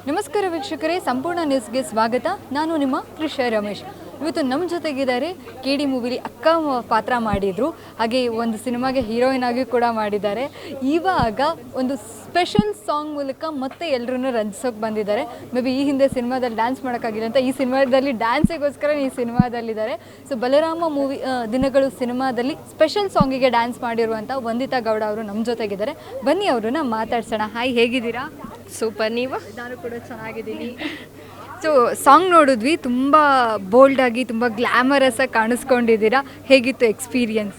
ನಮಸ್ಕಾರ ವೀಕ್ಷಕರೇ, ಸಂಪೂರ್ಣ ನ್ಯೂಸ್ಗೆ ಸ್ವಾಗತ. ನಾನು ನಿಮ್ಮ ಕೃಷ್ಣ ರಮೇಶ್. ಇವತ್ತು ನಮ್ಮ ಜೊತೆಗಿದ್ದಾರೆ. KD ಮೂವಿಲಿ ಅಕ್ಕ ಪಾತ್ರ ಮಾಡಿದರು, ಹಾಗೆ ಒಂದು ಸಿನಿಮಾಗೆ ಹೀರೋಯಿನ್ ಆಗಿ ಕೂಡ ಮಾಡಿದ್ದಾರೆ. ಇವಾಗ ಒಂದು ಸ್ಪೆಷಲ್ ಸಾಂಗ್ ಮೂಲಕ ಮತ್ತೆ ಎಲ್ಲರೂ ರಂಜಿಸೋಕೆ ಬಂದಿದ್ದಾರೆ. ಮೇ ಬಿ ಈ ಹಿಂದೆ ಸಿನಿಮಾದಲ್ಲಿ ಡ್ಯಾನ್ಸ್ ಮಾಡೋಕ್ಕಾಗಿಲ್ಲ ಅಂತ ಈ ಸಿನಿಮಾದಲ್ಲಿ ಡ್ಯಾನ್ಸಿಗೋಸ್ಕರ ಈ ಸಿನಿಮಾದಲ್ಲಿದ್ದಾರೆ. ಸೊ ಬಲರಾಮ ಮೂವಿ ದಿನಗಳು ಸಿನಿಮಾದಲ್ಲಿ ಸ್ಪೆಷಲ್ ಸಾಂಗಿಗೆ ಡ್ಯಾನ್ಸ್ ಮಾಡಿರುವಂಥ ವಂದಿತಾ ಗೌಡ ಅವರು ನಮ್ಮ ಜೊತೆಗಿದ್ದಾರೆ. ಬನ್ನಿ ಅವ್ರನ್ನ ಮಾತಾಡ್ಸೋಣ. ಹಾಯ್, ಹೇಗಿದ್ದೀರಾ? ಸೂಪರ್. ನೀವು? ನಾನು ಕೂಡ ಚೆನ್ನಾಗಿದ್ದೀನಿ. ಸೊ ಸಾಂಗ್ ನೋಡಿದ್ವಿ, ತುಂಬ ಬೋಲ್ಡಾಗಿ ತುಂಬ ಗ್ಲ್ಯಾಮರಸ್ ಆಗಿ ಕಾಣಿಸ್ಕೊಂಡಿದ್ದೀರಾ. ಹೇಗಿತ್ತು ಎಕ್ಸ್ಪೀರಿಯನ್ಸ್?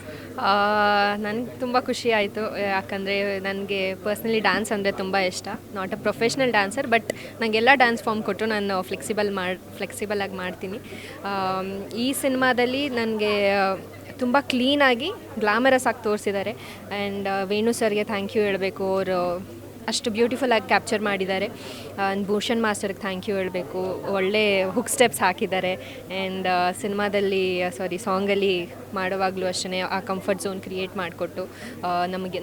ನನಗೆ ತುಂಬ ಖುಷಿ ಆಯಿತು, ಯಾಕಂದರೆ ನನಗೆ ಪರ್ಸ್ನಲಿ ಡ್ಯಾನ್ಸ್ ಅಂದರೆ ತುಂಬ ಇಷ್ಟ. Not a professional dancer, but ನನಗೆಲ್ಲ ಡ್ಯಾನ್ಸ್ ಫಾರ್ಮ್ ಕೊಟ್ಟು ನಾನು ಫ್ಲೆಕ್ಸಿಬಲಾಗಿ ಮಾಡ್ತೀನಿ. ಈ ಸಿನಿಮಾದಲ್ಲಿ ನನಗೆ ತುಂಬ ಕ್ಲೀನಾಗಿ ಗ್ಲಾಮರಸ್ ಆಗಿ ತೋರಿಸಿದ್ದಾರೆ. ಆ್ಯಂಡ್ ವೇಣು ಸರ್ಗೆ ಥ್ಯಾಂಕ್ ಯು ಹೇಳಬೇಕು, ಅವರು ಅಷ್ಟು ಬ್ಯೂಟಿಫುಲ್ಲಾಗಿ ಕ್ಯಾಪ್ಚರ್ ಮಾಡಿದ್ದಾರೆ. ಭೂಷಣ್ ಮಾಸ್ಟರ್ಗೆ ಥ್ಯಾಂಕ್ ಯು ಹೇಳಬೇಕು, ಒಳ್ಳೆ ಹುಕ್ ಸ್ಟೆಪ್ಸ್ ಹಾಕಿದ್ದಾರೆ. ಆ್ಯಂಡ್ ಸಾಂಗಲ್ಲಿ ಮಾಡುವಾಗಲೂ ಅಷ್ಟೇ ಆ ಕಂಫರ್ಟ್ ಝೋನ್ ಕ್ರಿಯೇಟ್ ಮಾಡಿಕೊಟ್ಟು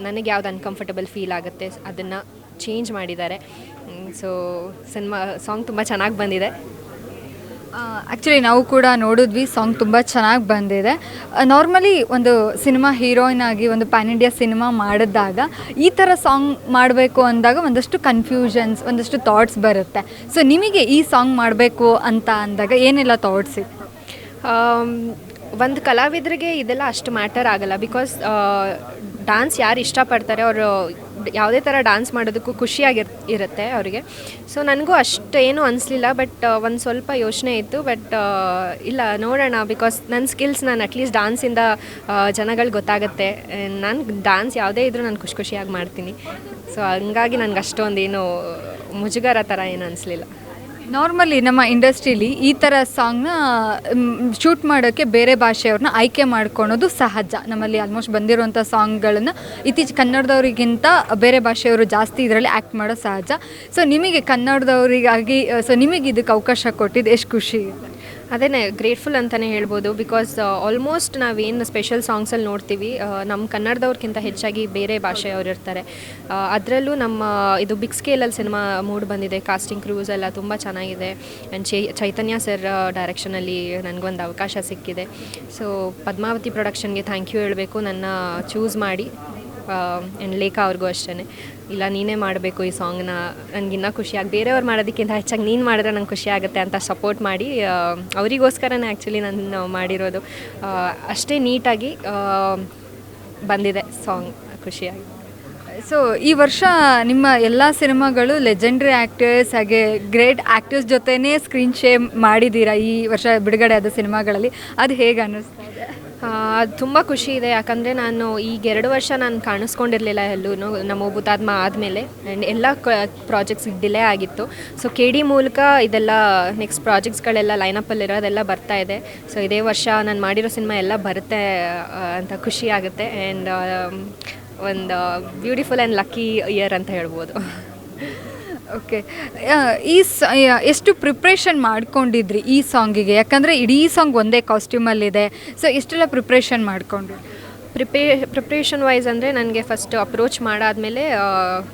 ನನಗೆ ಯಾವ್ದು ಅನ್ಕಂಫರ್ಟಬಲ್ ಫೀಲ್ ಆಗುತ್ತೆ ಅದನ್ನು ಚೇಂಜ್ ಮಾಡಿದ್ದಾರೆ. ಸೊ ಸಾಂಗ್ ತುಂಬ ಚೆನ್ನಾಗಿ ಬಂದಿದೆ. ಆ್ಯಕ್ಚುಲಿ ನಾವು ಕೂಡ ನೋಡಿದ್ವಿ, ಸಾಂಗ್ ತುಂಬ ಚೆನ್ನಾಗಿ ಬಂದಿದೆ. ನಾರ್ಮಲಿ ಒಂದು ಸಿನಿಮಾ ಹೀರೋಯಿನ್ ಆಗಿ ಒಂದು ಪ್ಯಾನ್ ಇಂಡಿಯಾ ಸಿನಿಮಾ ಮಾಡಿದಾಗ ಈ ಥರ ಸಾಂಗ್ ಮಾಡಬೇಕು ಅಂದಾಗ ಒಂದಷ್ಟು ಕನ್ಫ್ಯೂಷನ್ಸ್, ಒಂದಷ್ಟು ಥಾಟ್ಸ್ ಬರುತ್ತೆ. ಸೊ ನಿಮಗೆ ಈ ಸಾಂಗ್ ಮಾಡಬೇಕು ಅಂತ ಅಂದಾಗ ಏನೆಲ್ಲ ಥಾಟ್ಸ್ ಇತ್ತು? ಒಂದು ಕಲಾವಿದರಿಗೆ ಇದೆಲ್ಲ ಅಷ್ಟು ಮ್ಯಾಟರ್ ಆಗಲ್ಲ, ಬಿಕಾಸ್ ಡ್ಯಾನ್ಸ್ ಯಾರು ಇಷ್ಟಪಡ್ತಾರೆ ಅವರು ಯಾವುದೇ ಥರ ಡ್ಯಾನ್ಸ್ ಮಾಡೋದಕ್ಕೂ ಇರುತ್ತೆ ಅವರಿಗೆ. ಸೊ ನನಗೂ ಅಷ್ಟೇನು ಅನಿಸ್ಲಿಲ್ಲ, ಬಟ್ ಒಂದು ಸ್ವಲ್ಪ ಯೋಚನೆ ಇತ್ತು. ಬಟ್ ಇಲ್ಲ, ನೋಡೋಣ, ಬಿಕಾಸ್ ನನ್ನ ಸ್ಕಿಲ್ಸ್ ನಾನು ಅಟ್ಲೀಸ್ಟ್ ಡ್ಯಾನ್ಸಿಂದ ಜನಗಳಿಗೆ ಗೊತ್ತಾಗುತ್ತೆ. ನಾನು ಡ್ಯಾನ್ಸ್ ಯಾವುದೇ ಇದ್ದರೂ ನಾನು ಖುಷಿಯಾಗಿ ಮಾಡ್ತೀನಿ. ಸೊ ಹಂಗಾಗಿ ನನಗೆ ಅಷ್ಟೊಂದೇನು ಮುಜುಗರ ಥರ ಏನು ಅನಿಸ್ಲಿಲ್ಲ. ನಾರ್ಮಲಿ ನಮ್ಮ ಇಂಡಸ್ಟ್ರೀಲಿ ಈ ಥರ ಸಾಂಗ್ನ ಶೂಟ್ ಮಾಡೋಕ್ಕೆ ಬೇರೆ ಭಾಷೆಯವ್ರನ್ನ ಆಯ್ಕೆ ಮಾಡ್ಕೊಳೋದು ಸಹಜ. ನಮ್ಮಲ್ಲಿ ಆಲ್ಮೋಸ್ಟ್ ಬಂದಿರುವಂಥ ಸಾಂಗ್ಗಳನ್ನು ಕನ್ನಡದವರಿಗಿಂತ ಬೇರೆ ಭಾಷೆಯವರು ಜಾಸ್ತಿ ಇದರಲ್ಲಿ ಆ್ಯಕ್ಟ್ ಮಾಡೋದು ಸಹಜ. ಸೊ ನಿಮಗೆ ಕನ್ನಡದವರಿಗಾಗಿ ನಿಮಗೆ ಇದಕ್ಕೆ ಅವಕಾಶ ಕೊಟ್ಟಿದ್ದು ಎಷ್ಟು ಖುಷಿ? ಅದೇ ಗ್ರೇಟ್ಫುಲ್ ಅಂತಲೇ ಹೇಳ್ಬೋದು, ಬಿಕಾಸ್ ಆಲ್ಮೋಸ್ಟ್ ನಾವೇನು ಸ್ಪೆಷಲ್ ಸಾಂಗ್ಸಲ್ಲಿ ನೋಡ್ತೀವಿ, ನಮ್ಮ ಕನ್ನಡದವ್ರಿಗಿಂತ ಹೆಚ್ಚಾಗಿ ಬೇರೆ ಭಾಷೆಯವರು ಇರ್ತಾರೆ. ಅದರಲ್ಲೂ ನಮ್ಮ ಇದು ಬಿಗ್ ಸ್ಕೇಲಲ್ಲಿ ಸಿನಿಮಾ ಮೂಡ್ ಬಂದಿದೆ. ಕಾಸ್ಟಿಂಗ್ ಕ್ರೂಸ್ ಎಲ್ಲ ತುಂಬ ಚೆನ್ನಾಗಿದೆ. ಆ್ಯಂಡ್ ಚೈತನ್ಯ ಸರ್ ಡೈರೆಕ್ಷನಲ್ಲಿ ನನಗೊಂದು ಅವಕಾಶ ಸಿಕ್ಕಿದೆ. ಸೊ ಪದ್ಮಾವತಿ ಪ್ರೊಡಕ್ಷನ್ಗೆ ಥ್ಯಾಂಕ್ ಯು ಹೇಳಬೇಕು, ನನ್ನ ಚೂಸ್ ಮಾಡಿ. ಆ್ಯಂಡ್ ಲೇಖಾ ಅವ್ರಿಗೂ ಅಷ್ಟೇ, ಇಲ್ಲ ನೀನೇ ಮಾಡಬೇಕು ಈ ಸಾಂಗ್ನ, ನನಗಿನ್ನೂ ಖುಷಿಯಾಗಿ, ಬೇರೆಯವ್ರು ಮಾಡೋದಕ್ಕಿಂತ ಹೆಚ್ಚಾಗಿ ನೀನು ಮಾಡಿದ್ರೆ ನಂಗೆ ಖುಷಿ ಆಗುತ್ತೆ ಅಂತ ಸಪೋರ್ಟ್ ಮಾಡಿ ಅವರಿಗೋಸ್ಕರನೇ ಆ್ಯಕ್ಚುಲಿ ನಾನು ಮಾಡಿರೋದು. ಅಷ್ಟೇ ನೀಟಾಗಿ ಬಂದಿದೆ ಸಾಂಗ್, ಖುಷಿಯಾಗಿ. ಸೊ ಈ ವರ್ಷ ನಿಮ್ಮ ಎಲ್ಲ ಸಿನಿಮಾಗಳು ಲೆಜೆಂಡ್ರಿ ಆ್ಯಕ್ಟರ್ಸ್ ಹಾಗೆ ಗ್ರೇಟ್ ಆ್ಯಕ್ಟರ್ಸ್ ಜೊತೆನೇ ಸ್ಕ್ರೀನ್ ಶೇರ್ ಮಾಡಿದ್ದೀರಾ ಈ ವರ್ಷ ಬಿಡುಗಡೆ ಆದ ಸಿನಿಮಾಗಳಲ್ಲಿ. ಅದು ಹೇಗೆ ಅನ್ನಿಸ್ತಾ ಇದೆ? ಅದು ತುಂಬ ಖುಷಿ ಇದೆ, ಯಾಕಂದರೆ ನಾನು ಈಗ 2 ವರ್ಷ ನಾನು ಕಾಣಿಸ್ಕೊಂಡಿರಲಿಲ್ಲ ಎಲ್ಲೂ. ನಮ್ಮ ಹುತಾತ್ಮ ಆದಮೇಲೆ ಆ್ಯಂಡ್ ಎಲ್ಲ ಪ್ರಾಜೆಕ್ಟ್ಸ್ ಡಿಲೇ ಆಗಿತ್ತು. ಸೊ KD ಮೂಲಕ ಇದೆಲ್ಲ ನೆಕ್ಸ್ಟ್ ಪ್ರಾಜೆಕ್ಟ್ಸ್ಗಳೆಲ್ಲ ಲೈನಪ್ಪಲ್ಲಿರೋದೆಲ್ಲ ಬರ್ತಾ ಇದೆ. ಸೊ ಇದೇ ವರ್ಷ ನಾನು ಮಾಡಿರೋ ಸಿನಿಮಾ ಎಲ್ಲ ಬರುತ್ತೆ ಅಂತ ಖುಷಿ ಆಗುತ್ತೆ. ಆ್ಯಂಡ್ ಒಂದು ಬ್ಯೂಟಿಫುಲ್ ಆ್ಯಂಡ್ ಲಕ್ಕಿ ಇಯರ್ ಅಂತ ಹೇಳ್ಬೋದು. ಓಕೆ, ಎಷ್ಟು ಪ್ರಿಪ್ರೇಷನ್ ಮಾಡ್ಕೊಂಡಿದ್ರಿ ಈ ಸಾಂಗಿಗೆ? ಯಾಕಂದರೆ ಇಡೀ ಸಾಂಗ್ ಒಂದೇ ಕಾಸ್ಟ್ಯೂಮಲ್ಲಿದೆ. ಸೊ ಎಷ್ಟೆಲ್ಲ ಪ್ರಿಪ್ರೇಷನ್ ಮಾಡಿಕೊಂಡ್ರಿ? ಪ್ರಿಪ್ರೇಷನ್ ವೈಸ್ ಅಂದರೆ ನನಗೆ ಫಸ್ಟ್ ಅಪ್ರೋಚ್ ಮಾಡಾದಮೇಲೆ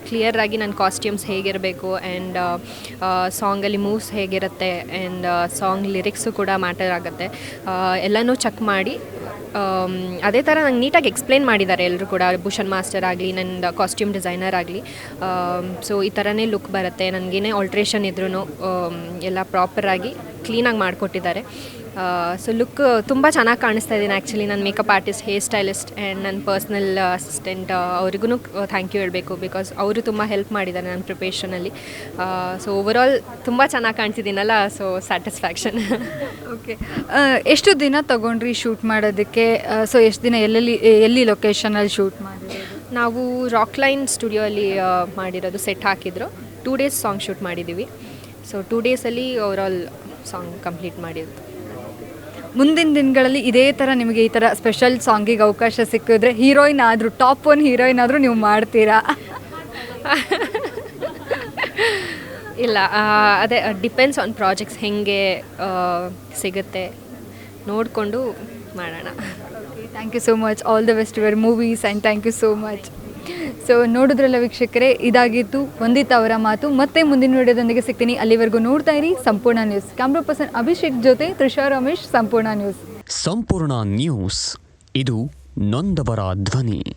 ಕ್ಲಿಯರಾಗಿ ನನ್ನ ಕಾಸ್ಟ್ಯೂಮ್ಸ್ ಹೇಗಿರಬೇಕು, ಆ್ಯಂಡ್ ಸಾಂಗಲ್ಲಿ ಮೂವ್ಸ್ ಹೇಗಿರುತ್ತೆ, ಆ್ಯಂಡ್ ಸಾಂಗ್ ಲಿರಿಕ್ಸು ಕೂಡ ಮ್ಯಾಟರ್ ಆಗುತ್ತೆ. ಎಲ್ಲನೂ ಚೆಕ್ ಮಾಡಿ ಅದೇ ಥರ ನಂಗೆ ನೀಟಾಗಿ ಎಕ್ಸ್ಪ್ಲೇನ್ ಮಾಡಿದ್ದಾರೆ ಎಲ್ಲರೂ ಕೂಡ. ಭೂಷಣ್ ಮಾಸ್ಟರ್ ಆಗಲಿ, ನನ್ನ ಕಾಸ್ಟ್ಯೂಮ್ ಡಿಸೈನರ್ ಆಗಲಿ. ಸೊ ಈ ಥರನೇ ಲುಕ್ ಬರುತ್ತೆ, ನನಗೇನೇ ಆಲ್ಟ್ರೇಷನ್ ಇದ್ರೂ ಎಲ್ಲ ಪ್ರಾಪರಾಗಿ ಕ್ಲೀನಾಗಿ ಮಾಡಿಕೊಟ್ಟಿದ್ದಾರೆ. ಸೊ ಲುಕ್ ತುಂಬ ಚೆನ್ನಾಗಿ ಕಾಣಿಸ್ತಾ ಇದ್ದೀನಿ. ಆ್ಯಕ್ಚುಲಿ ನನ್ನ makeup artist, hair stylist and ನನ್ನ ಪರ್ಸ್ನಲ್ ಅಸಿಸ್ಟೆಂಟ್ ಅವ್ರಿಗೂ ಥ್ಯಾಂಕ್ ಯು ಹೇಳಬೇಕು, ಬಿಕಾಸ್ ಅವರು ತುಂಬ ಹೆಲ್ಪ್ ಮಾಡಿದ್ದಾರೆ ನನ್ನ ಪ್ರಿಪ್ರೇಷನಲ್ಲಿ. ಸೊ ಓವರಾಲ್ ತುಂಬ ಚೆನ್ನಾಗಿ ಕಾಣಿಸಿದ್ದೀನಲ್ಲ, ಸೊ ಸ್ಯಾಟಿಸ್ಫ್ಯಾಕ್ಷನ್. ಓಕೆ, ಎಷ್ಟು ದಿನ ತೊಗೊಂಡ್ರಿ ಶೂಟ್ ಮಾಡೋದಕ್ಕೆ? ಸೊ ಎಷ್ಟು ದಿನ ಎಲ್ಲಿ ಲೊಕೇಶನಲ್ಲಿ ಶೂಟ್ ಮಾಡಿರೋದು? ನಾವು ರಾಕ್ಲೈನ್ ಸ್ಟುಡಿಯೋ ಅಲ್ಲಿ ಮಾಡಿರೋದು. ಸೆಟ್ ಹಾಕಿದ್ರು, 2 ಡೇಸ್ ಸಾಂಗ್ ಶೂಟ್ ಮಾಡಿದ್ದೀವಿ. ಸೊ 2 ಡೇಸಲ್ಲಿ ಓವರಾಲ್ ಸಾಂಗ್ ಕಂಪ್ಲೀಟ್ ಮಾಡಿದ್ದು. ಮುಂದಿನ ದಿನಗಳಲ್ಲಿ ಇದೇ ಥರ ನಿಮಗೆ ಈ ಥರ ಸ್ಪೆಷಲ್ ಸಾಂಗಿಗೆ ಅವಕಾಶ ಸಿಕ್ಕಿದ್ರೆ, ಹೀರೋಯಿನ್ ಆದರೂ, ಟಾಪ್ 1 ಹೀರೋಯಿನ್ ಆದರೂ ನೀವು ಮಾಡ್ತೀರಾ? ಇಲ್ಲ, ಅದೇ ಡಿಪೆಂಡ್ಸ್ ಆನ್ ಪ್ರಾಜೆಕ್ಟ್ಸ್ ಹೆಂಗೆ ಸಿಗುತ್ತೆ ನೋಡಿಕೊಂಡು ಮಾಡೋಣ. Thank you so much. All the best your movies and thank you so much. So ನೋಡಿದ್ರಲ್ಲ ವೀಕ್ಷಕರೇ, ಇದಾಗಿತ್ತು ವಂದಿತಾ ಅವರ ಮಾತು. ಮತ್ತೆ ಮುಂದಿನ ವಿಡಿಯೋದೊಂದಿಗೆ ಸಿಗ್ತೀನಿ. ಅಲ್ಲಿವರೆಗೂ ನೋಡ್ತಾ ಇರಿ ಸಂಪೂರ್ಣ ನ್ಯೂಸ್. ಕ್ಯಾಮ್ರಾ ಪರ್ಸನ್ ಅಭಿಷೇಕ್ ಜೊತೆ ತ್ರಿಷಾ ರಮೇಶ್, ಸಂಪೂರ್ಣ ನ್ಯೂಸ್. ಸಂಪೂರ್ಣ ನ್ಯೂಸ್, ಇದು ನೊಂದವರ ಧ್ವನಿ.